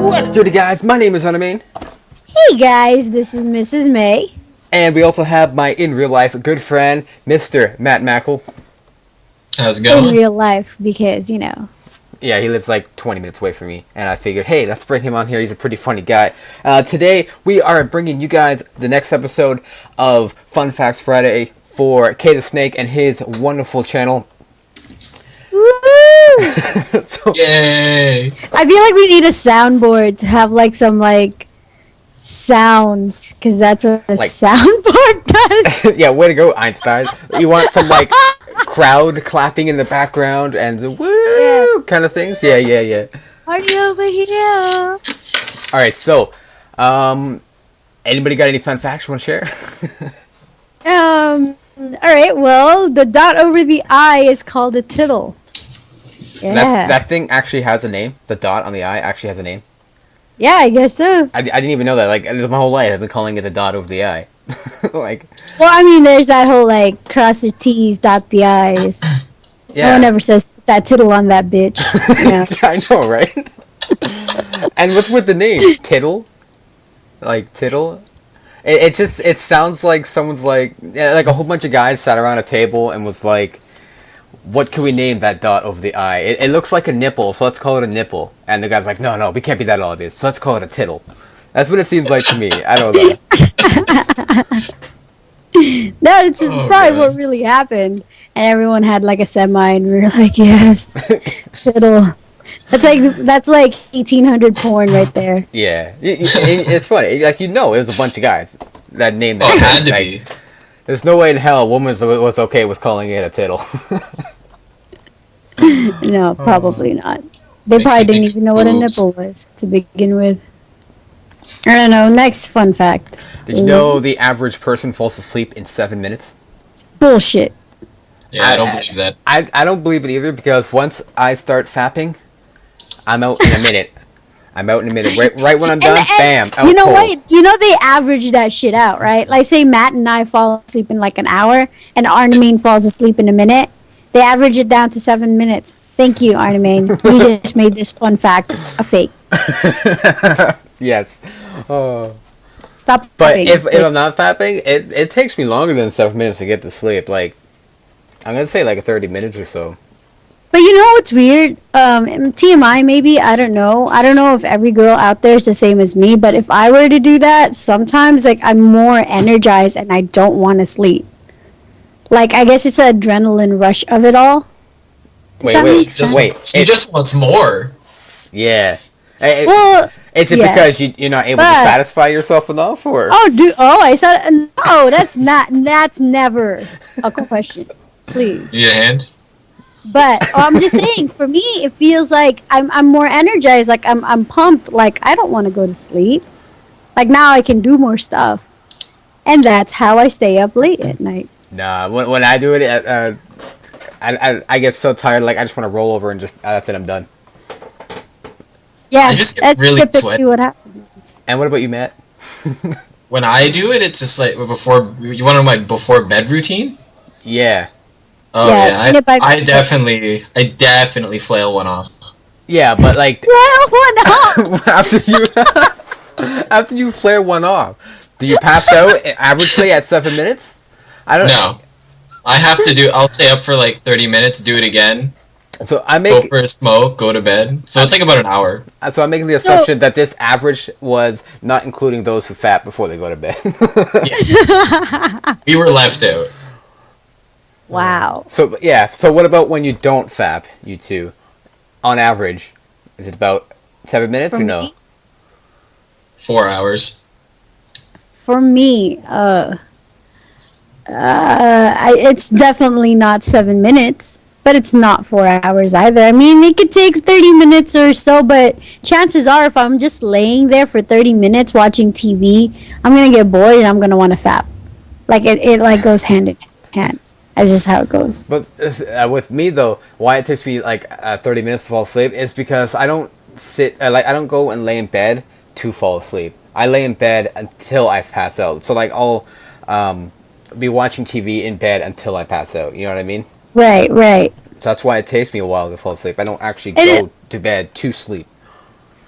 What's dirty, guys? My name is Arnimane. Hey guys, this is Missesmae. And we also have my in real life good friend, Mr. Matt Mackle. How's it going? In real life, because, you know. Yeah, he lives like 20 minutes away from me. And I figured, hey, let's bring him on here. He's a pretty funny guy. Today, we are bringing you guys the next episode of Fun Facts Friday for K the Snake and his wonderful channel. Woo! So, Yay! I feel like we need a soundboard to have like some like sounds, because that's what a soundboard does. yeah, way to go, Einstein. You want some like crowd clapping in the background and the woo kind of things? Yeah. Party over here. Alright, so, anybody got any fun facts you want to share? Alright, well, the dot over the I is called a tittle. Yeah. That thing actually has a name. The dot on the I actually has a name. Yeah, I guess so. I didn't even know that. Like, my whole life I've been calling it the dot over the I. Like. Well, I mean, there's that whole like cross the T's, dot the I's. Yeah. No one ever says put that tittle on that bitch. Yeah. Yeah, I know, right? And what's with the name? Tittle? Like, tittle? It sounds like someone's like a whole bunch of guys sat around a table and was like, what can we name that dot over the I? It looks like a nipple, so let's call it a nipple. And the guy's like, no, we can't be that obvious, so let's call it a tittle. That's what it seems like to me. I don't know. No, it's probably what really happened. And everyone had like a semi, and we were like, yes, tittle. That's like 1800 porn right there. Yeah, it's funny. Like, it was a bunch of guys that named that. Oh, it had to like, be. There's no way in hell a woman was okay with calling it a tittle. No, probably not. They probably didn't even know what a nipple was to begin with. I don't know. Next fun fact. Did you know the average person falls asleep in 7 minutes? Bullshit. Yeah, I don't believe that. I don't believe it either, because once I start fapping, I'm out in a minute. Right when I'm done, bam, out you know cold. what? You know they average that shit out, right? Like, say Matt and I fall asleep in like an hour, and Arnimane falls asleep in a minute. They average it down to 7 minutes. Thank you, Arnimane. You just made this fun fact a fake. Yes. Stop. But fapping. if I'm not fapping, it takes me longer than 7 minutes to get to sleep. Like, I'm gonna say like 30 minutes or so. But you know what's weird? TMI maybe, I don't know. I don't know if every girl out there is the same as me, but if I were to do that, sometimes like I'm more energized and I don't want to sleep. Like, I guess it's an adrenaline rush of it all. Wait. He just wants more. Yeah. Well, is it because you're not able to satisfy yourself enough, or? I said no. That's never a question. Please. You need a hand? But I'm just saying, for me, it feels like I'm more energized. Like I'm pumped. Like I don't want to go to sleep. Like now I can do more stuff, and that's how I stay up late at night. Nah, when I do it, I get so tired. Like I just want to roll over and just that's it. I'm done. Yeah, I just get that's really typically sweaty. what happens. And what about you, Matt? When I do it, it's just like before. You want to know my before bed routine? Yeah. Oh Yeah, yeah, I definitely flail one off. Yeah, but like Well, what after you flare one off, do you pass out averagely at 7 minutes? I don't know. No, I have to do. I'll stay up for like 30 minutes, do it again. So Go for a smoke, go to bed. So it's like about an hour. So I'm making the assumption that this average was not including those who fap before they go to bed. Yeah. We were left out. Wow. So yeah. So what about when you don't fap? You two, on average, is it about 7 minutes or no? Me? 4 hours. For me, it's definitely not 7 minutes. But it's not 4 hours either. I mean, it could take 30 minutes or so, but chances are if I'm just laying there for 30 minutes watching TV, I'm going to get bored and I'm going to want to fap. Like, it like goes hand in hand. That's just how it goes. But with me, though, why it takes me like 30 minutes to fall asleep is because I don't I don't go and lay in bed to fall asleep. I lay in bed until I pass out. So, like, I'll be watching TV in bed until I pass out. You know what I mean? Right. So that's why it takes me a while to fall asleep. I don't actually And go to bed to sleep.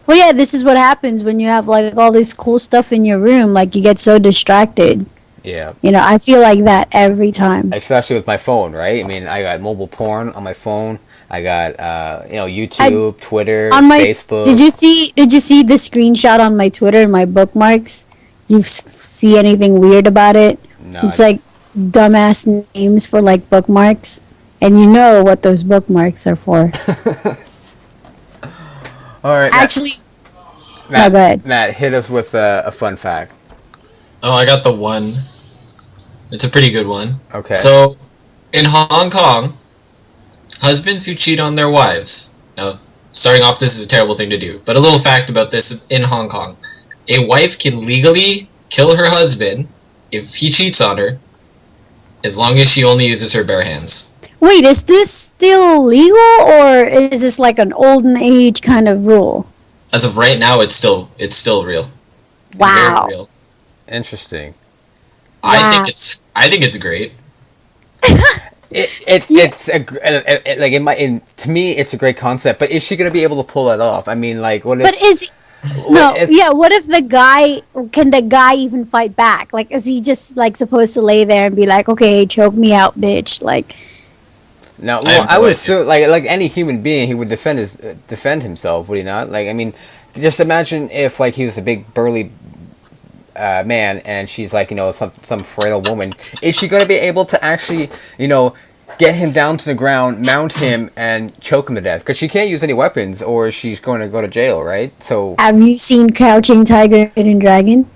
Well, yeah, this is what happens when you have like all this cool stuff in your room. Like you get so distracted. Yeah. You know, I feel like that every time. Especially with my phone, right? I mean, I got mobile porn on my phone. I got YouTube, Twitter, On my Facebook. Did you see the screenshot on my Twitter and my bookmarks? You see anything weird about it? No. It's like dumbass names for like bookmarks, and you know what those bookmarks are for. All right. Actually, Matt, go ahead. Matt, hit us with a fun fact. Oh, I got the one. It's a pretty good one. Okay. So, in Hong Kong, husbands who cheat on their wives. Now, starting off, this is a terrible thing to do, but a little fact about this in Hong Kong. A wife can legally kill her husband if he cheats on her, as long as she only uses her bare hands. Wait, is this still legal, or is this like an olden age kind of rule? As of right now, it's still real. Wow. Very real. Interesting. Wow. I think it's great. To me it's a great concept, but is she gonna be able to pull that off? I mean, like, what if? But what if the guy even fight back? Like, is he just like supposed to lay there and be like, okay, choke me out, bitch? Like, No, well, I would assume like any human being, he would defend himself, would he not? Like, I mean, just imagine if like he was a big burly man, and she's like, some frail woman. Is she going to be able to actually, get him down to the ground, mount him, and choke him to death? Because she can't use any weapons, or she's going to go to jail, right? So. Have you seen Crouching Tiger, Hidden Dragon?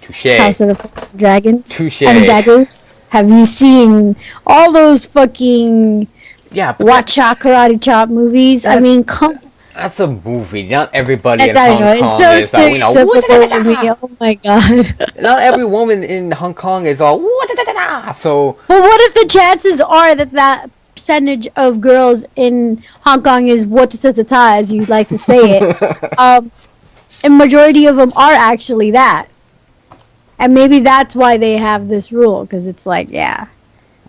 Touché. House of the Dragons. Touché. And daggers. Have you seen all those fucking Watcha Karate Chop movies? I mean, that's a movie. Not everybody in I Hong know, Kong it's so is stereotypical of me. Oh my god. Not every woman in Hong Kong is all so. But what if the chances are that percentage of girls in Hong Kong is as you like to say it, and majority of them are actually that, and maybe that's why they have this rule, because it's like, yeah,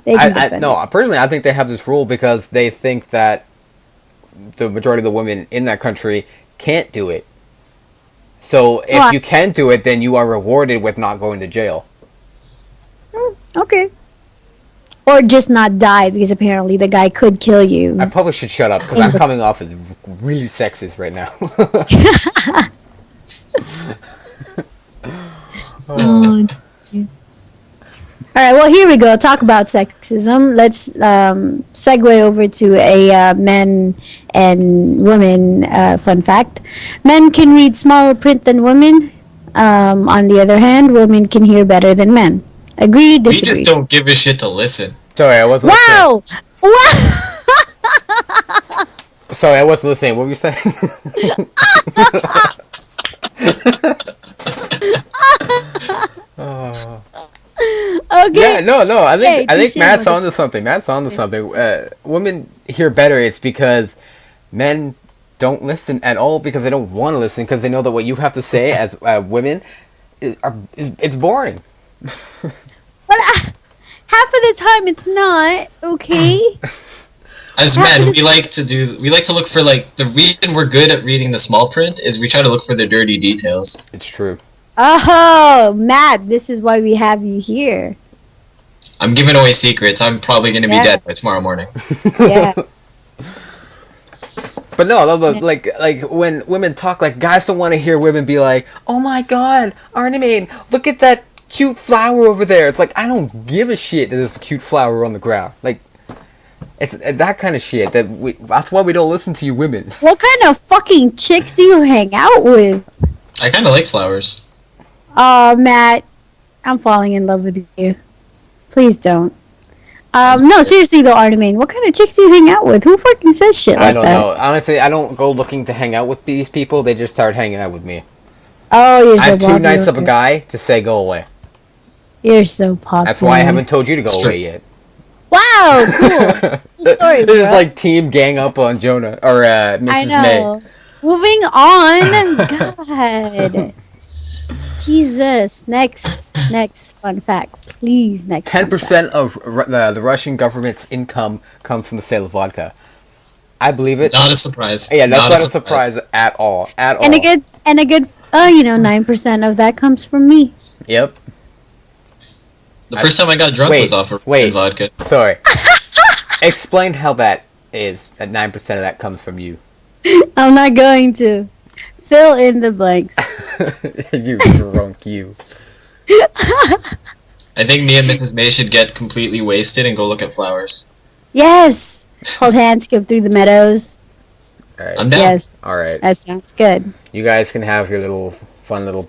they can defend it. Personally, I think they have this rule because they think that the majority of the women in that country can't do it. So if you can do it, then you are rewarded with not going to jail. Okay. Or just not die, because apparently the guy could kill you. I probably should shut up, because I'm coming off as really sexist right now. Oh, geez. All right, well, here we go. Talk about sexism. Let's segue over to a men and women fun fact. Men can read smaller print than women. On the other hand, women can hear better than men. Agree, disagree? We just don't give a shit to listen. Sorry, I wasn't listening. Wow! Sorry, I wasn't listening. What were you saying? Oh. Okay. Yeah, no. I think Matt's onto something. Women hear better. It's because men don't listen at all, because they don't want to listen, because they know that what you have to say as women it's boring. But half of the time it's not, okay? As men, we like to look for, like, the reason we're good at reading the small print is we try to look for the dirty details. It's true. Oh, Matt, this is why we have you here. I'm giving away secrets. I'm probably going to be dead by tomorrow morning. Yeah. But no, like when women talk, like, guys don't want to hear women be like, "Oh my God, Arnimane, look at that cute flower over there." It's like, I don't give a shit that there's a cute flower on the ground. Like, it's that kind of shit. That's why we don't listen to you women. What kind of fucking chicks do you hang out with? I kind of like flowers. Oh, Matt, I'm falling in love with you. Please don't. No, seriously though, Arnimane, what kind of chicks do you hang out with? Who fucking says shit like that? I don't know. Honestly, I don't go looking to hang out with these people. They just start hanging out with me. Oh, you're so popular. I'm too nice of a guy to say go away. You're so popular. That's why I haven't told you to go away yet. Wow, cool. Cool story, bro. This is like team gang up on Jonah or Missesmae. I know. Moving on. God. Jesus. Next fun fact, please. 10% of the Russian government's income comes from the sale of vodka. I believe it. Not a surprise. Yeah, that's not a surprise at all. At all. And a good 9% of that comes from me. Yep. The first time I got drunk was off of vodka. Sorry. Explain how that is. That 9% of that comes from you. I'm not going to. Fill in the blanks. You drunk, you. I think me and Missesmae should get completely wasted and go look at flowers. Yes. Hold hands, skip through the meadows. Alright. I'm down. Yes. Alright. That sounds good. You guys can have your little fun little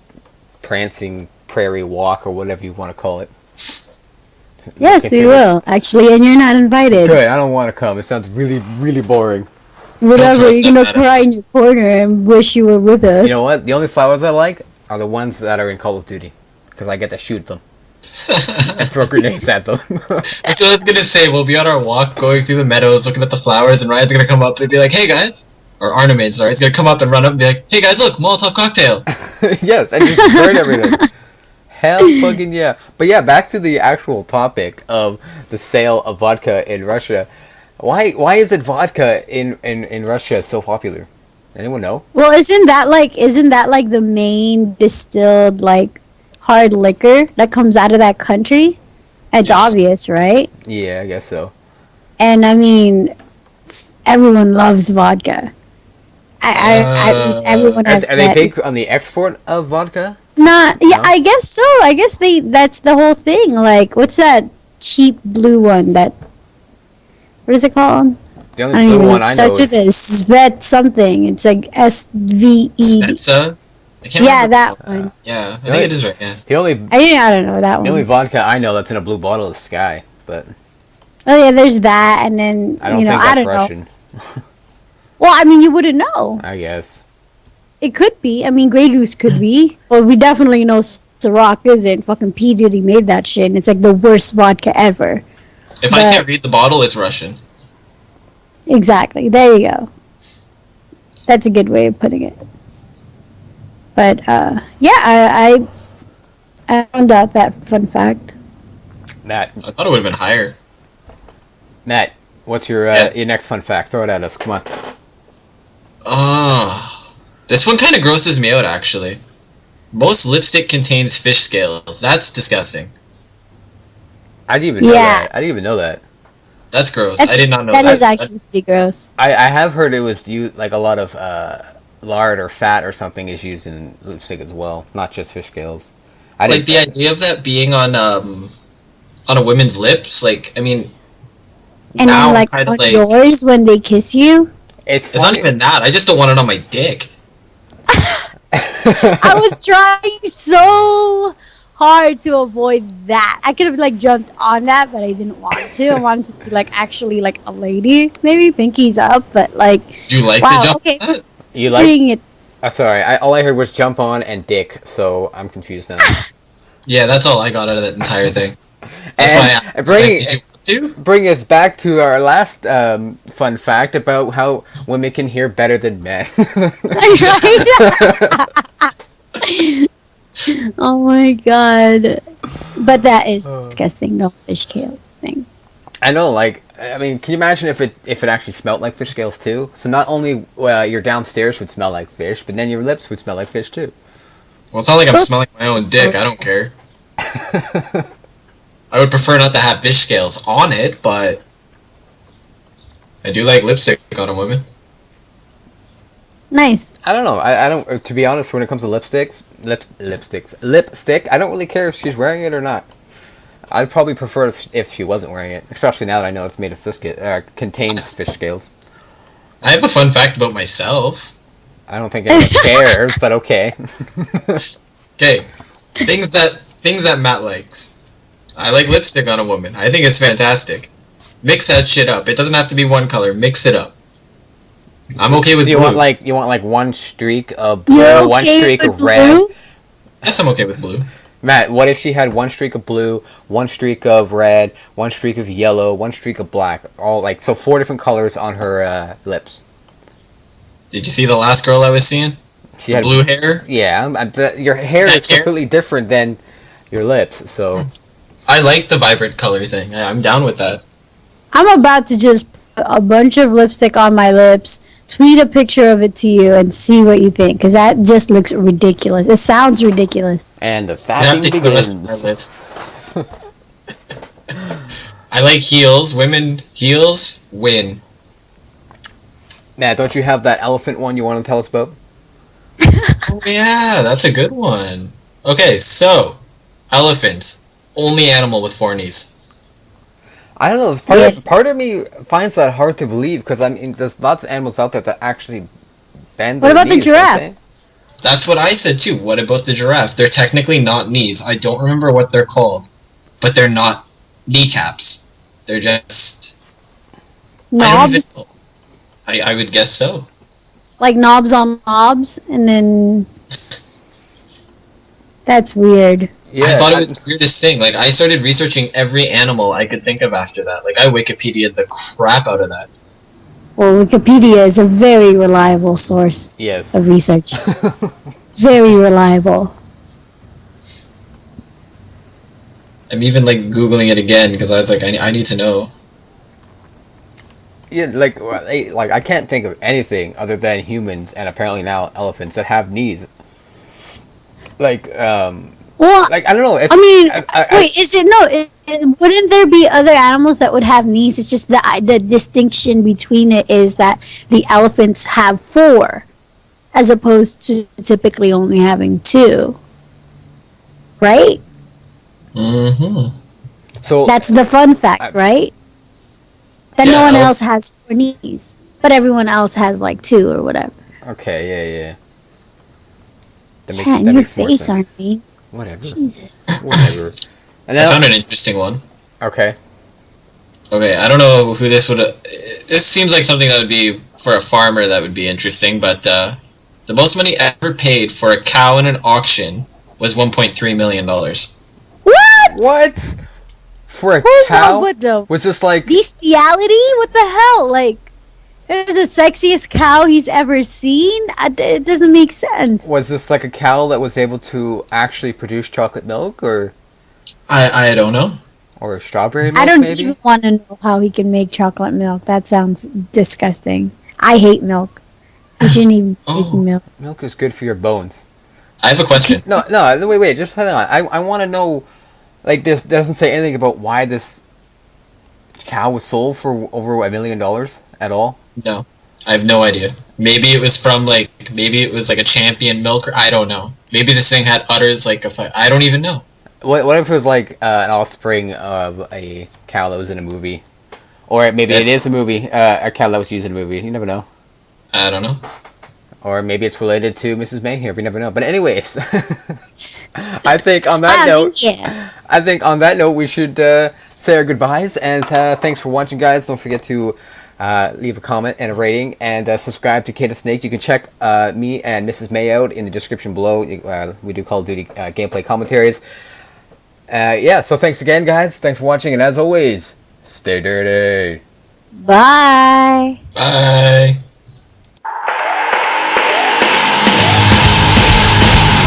prancing prairie walk or whatever you want to call it. Yes, we will. Actually, and you're not invited. Good, I don't want to come. It sounds really, really boring. Whatever, you're gonna cry in your corner and wish you were with us. You know what? The only flowers I like are the ones that are in Call of Duty. Because I get to shoot them. And throw grenades at them. That's what I was gonna say. We'll be on our walk, going through the meadows, looking at the flowers, and Ryan's gonna come up and be like, "Hey guys," or Arnimane, sorry, he's gonna come up and run up and be like, "Hey guys, look, Molotov cocktail." Yes, and just burn everything. Hell fucking yeah. But yeah, back to the actual topic of the sale of vodka in Russia. Why is it vodka in Russia so popular? Anyone know? Well, isn't that like the main distilled like hard liquor that comes out of that country? It's obvious, right? Yeah, I guess so. And I mean, everyone loves vodka. At least everyone. Are they big on the export of vodka? Not, yeah, no? I guess so. I guess that's the whole thing. Like, what's that cheap blue one that, what is it called? The only blue one I know starts with a Svet something. It's like SVED. Yeah, that one. Yeah, I think it is right, yeah. I don't know that one. The only vodka I know that's in a blue bottle is Sky, but... Oh yeah, there's that, and then, I don't think that's Russian. Well, I mean, you wouldn't know. I guess. It could be. I mean, Grey Goose could be. Well, we definitely know Ciroc isn't. Fucking P. Diddy made that shit, and it's like the worst vodka ever. If I can't read the bottle, it's Russian. Exactly. There you go. That's a good way of putting it. But, yeah, I found out that fun fact. Matt. I thought it would have been higher. Matt, what's your next fun fact? Throw it at us. Come on. This one kind of grosses me out, actually. Most lipstick contains fish scales. That's disgusting. I didn't even know that. I didn't even know that. That's gross. I did not know that. That is actually pretty gross. I have heard it was like a lot of lard or fat or something is used in lipstick as well, not just fish scales. Like the idea of that being on a woman's lips, like, I mean, and then like on yours when they kiss you. It's not even that. I just don't want it on my dick. I was trying so hard to avoid that. I could have like jumped on that, but I didn't want to. I wanted to be like actually like a lady, maybe pinkies up, but like. Do you like to jump on that? You like it? Sorry, all I heard was jump on and dick, so I'm confused now. Yeah, that's all I got out of that entire thing. That's why I asked. Did you want to? Bring us back to our last fun fact about how women can hear better than men. Oh my god. But that is disgusting, the fish scales thing. I know, like, I mean, can you imagine if it actually smelled like fish scales too? So not only your downstairs would smell like fish, but then your lips would smell like fish too. Well, it's not like I'm smelling my own dick. I don't care. I would prefer not to have fish scales on it, but I do like lipstick on a woman. Nice. I don't know. I don't. To be honest, when it comes to lipstick, I don't really care if she's wearing it or not. I'd probably prefer if she wasn't wearing it, especially now that I know it's made of fish contains fish scales. I have a fun fact about myself. I don't think anyone cares, but okay. Okay, things that Matt likes. I like lipstick on a woman. I think it's fantastic. Mix that shit up. It doesn't have to be one color. Mix it up. I'm okay with blue. You want like one streak of blue, one streak of red. Yes, I'm okay with blue. Matt, what if she had one streak of blue, one streak of red, one streak of yellow, one streak of black, all like 4 different colors on her lips? Did you see the last girl I was seeing? She had blue hair. Yeah, your hair is completely different than your lips, so. I like the vibrant color thing. I'm down with that. I'm about to just a bunch of lipstick on my lips, tweet a picture of it to you, and see what you think. Because that just looks ridiculous. It sounds ridiculous. And the I have fapping to put this on my begins. list. I like heels. Women heels win. Matt, don't you have that elephant one you want to tell us about? Oh yeah, that's a good one. Okay, so elephants, only animal with 4 knees. I don't know. Part of me finds that hard to believe because I mean, there's lots of animals out there that actually bend. What their about the knees, don't giraffe? they? That's what I said too. What about the giraffe? They're technically not knees. I don't remember what they're called, but they're not kneecaps. They're just Knobs? I would guess so. Like knobs on knobs, and then... That's weird. Yeah, I thought it was the weirdest thing. Like, I started researching every animal I could think of after that. Like, I Wikipedia'd the crap out of that. Well, Wikipedia is a very reliable source Yes. of research. Very reliable. I'm even, like, Googling it again because I was like, I need to know. Yeah, like I can't think of anything other than humans and apparently now elephants that have knees. Like, Well, like I don't know. It's, I mean, I- wait, is it no? Wouldn't there be other animals that would have knees? It's just the distinction between it is that the elephants have 4, as opposed to typically only having 2. Right? Mm-hmm. So That's the fun fact, right? That no Yeah, one else has 4 knees, but everyone else has like 2 or whatever. okay, yeah. That Yeah, in that your makes more face, sense. Arnie. Whatever. Jesus. Whatever. And I now, found an interesting one. okay. Okay, I don't know who this would... this seems like something that would be, for a farmer, that would be interesting, but the most money ever paid for a cow in an auction was $1.3 million. What? What? For a Hold cow? on, what the Was this like? bestiality? What the hell? Like, it was the sexiest cow he's ever seen? It doesn't make sense. Was this like a cow that was able to actually produce chocolate milk, or I don't know. strawberry milk? I don't maybe. even want to know how he can make chocolate milk. That sounds disgusting. I hate milk. You shouldn't even be Oh. making milk. Milk is good for your bones. I have a question. No, wait, just hang on. I want to know. Like, this doesn't say anything about why this cow was sold for over $1 million at all. No. I have no idea. Maybe it was from, like, maybe it was like a champion milker. I don't know. Maybe this thing had udders like a I don't even know. What if it was like an offspring of a cow that was in a movie, or maybe it is a movie, a cow that was used in a movie. You never know. I don't know. Or maybe it's related to Missesmae here. We never know. But anyways, I think on that note, Yeah. I think on that note we should say our goodbyes, and thanks for watching, guys. Don't forget to leave a comment and a rating, and subscribe to Kid Snake. You can check me and Missesmae out in the description below. We do Call of Duty gameplay commentaries. Yeah, so thanks again, guys. Thanks for watching, and as always, stay dirty. Bye. Bye.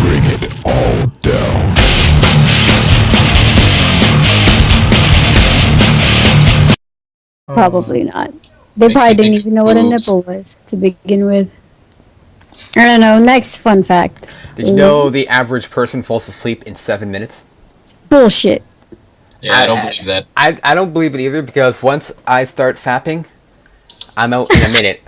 Bring it all down. Probably not. They Makes probably me didn't think even know what a boobs. nipple was to begin with. I don't know. Next fun fact. Did you know the average person falls asleep in 7 minutes? Bullshit. Yeah, I don't believe that. I don't believe it either, because once I start fapping, I'm out in a minute.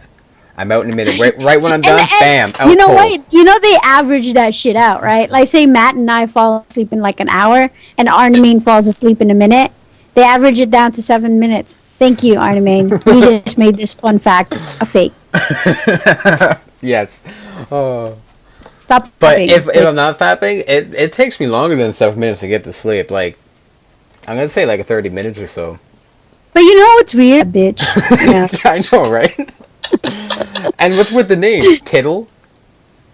I'm out in a minute. Right when I'm done, bam, out You know cold. what? You know they average that shit out, right? Like, say Matt and I fall asleep in like an hour, and Arnimane falls asleep in a minute. They average it down to 7 minutes. Thank you, Arnimane. You just made this fun fact a fake. Yes. Oh. Stop But fapping. if I'm not fapping, it takes me longer than 7 minutes to get to sleep. Like, I'm gonna say like 30 minutes or so. But you know what's weird, bitch? Yeah. I know, right? And what's with the name? Tittle?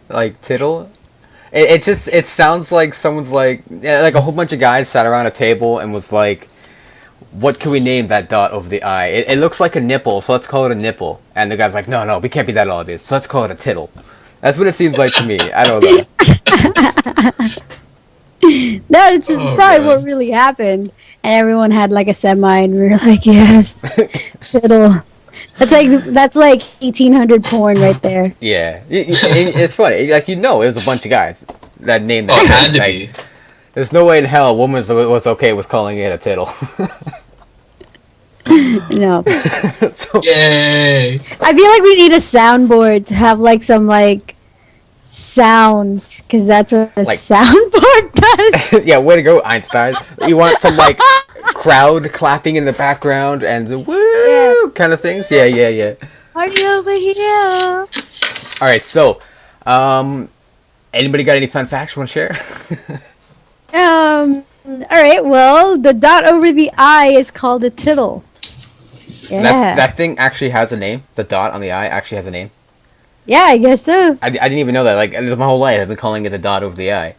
Like, Tittle? It sounds like someone's like a whole bunch of guys sat around a table and was like, what can we name that dot over the I? It looks like a nipple, so let's call it a nipple. And the guy's like, no, we can't be that obvious, so let's call it a tittle. That's what it seems like to me. I don't know. No, it's Oh, probably God. what really happened. And everyone had like a semi, and we were like, yes, tittle. That's like 1800 porn right there. Yeah, it's funny. Like, it was a bunch of guys that named that. Oh, it had to like, be. There's no way in hell a woman was okay with calling it a tittle. No. So, Yay! I feel like we need a soundboard to have like some like sounds, because that's what a Like- soundboard does. yeah, way to go, Einstein. You want some like crowd clapping in the background and the woo kind of things. Yeah. Party over here. All right, so anybody got any fun facts you want to share? All right. Well, the dot over the I is called a tittle. Yeah. That thing actually has a name. The dot on the I actually has a name. Yeah, I guess so. I didn't even know that. Like, my whole life I've been calling it the dot over the I.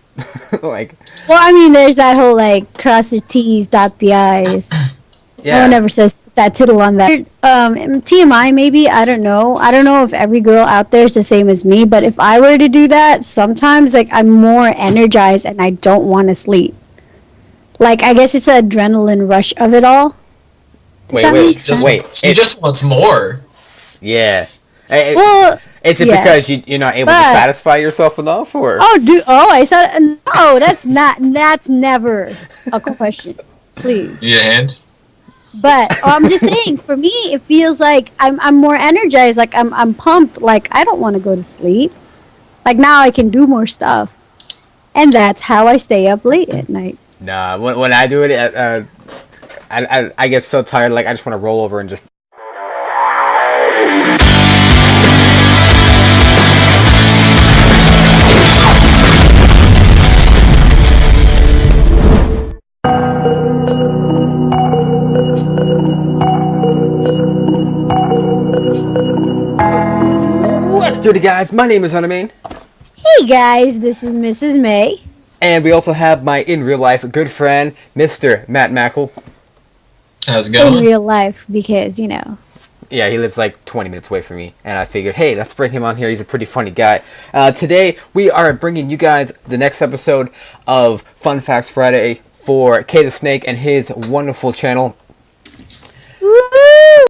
Like, Well, I mean, there's that whole like cross the T's, dot the I's. yeah. No one ever says put that tittle on that. TMI maybe, I don't know. I don't know if every girl out there is the same as me, but if I were to do that, sometimes like I'm more energized and I don't want to sleep. Like, I guess it's an adrenaline rush of it all. Does that make sense? She just wants more. Yeah. Well, Is it yes. because you're not able to satisfy yourself enough, or? I said no. That's never a question. Please. You need a hand? But I'm just saying, for me, it feels like I'm more energized. Like I'm pumped. Like I don't want to go to sleep. Like now I can do more stuff, and that's how I stay up late at night. Nah, when I do it, I get so tired. Like, I just want to roll over and just. What's dirty, guys? My name is Arnimane. Hey guys, this is Missesmae. And we also have my in real life good friend, Mr. Matt Mackle. How's it In going? real life, because you know. Yeah, he lives like 20 minutes away from me, and I figured, hey, let's bring him on here. He's a pretty funny guy. Today, we are bringing you guys the next episode of Fun Facts Friday for K the Snake and his wonderful channel,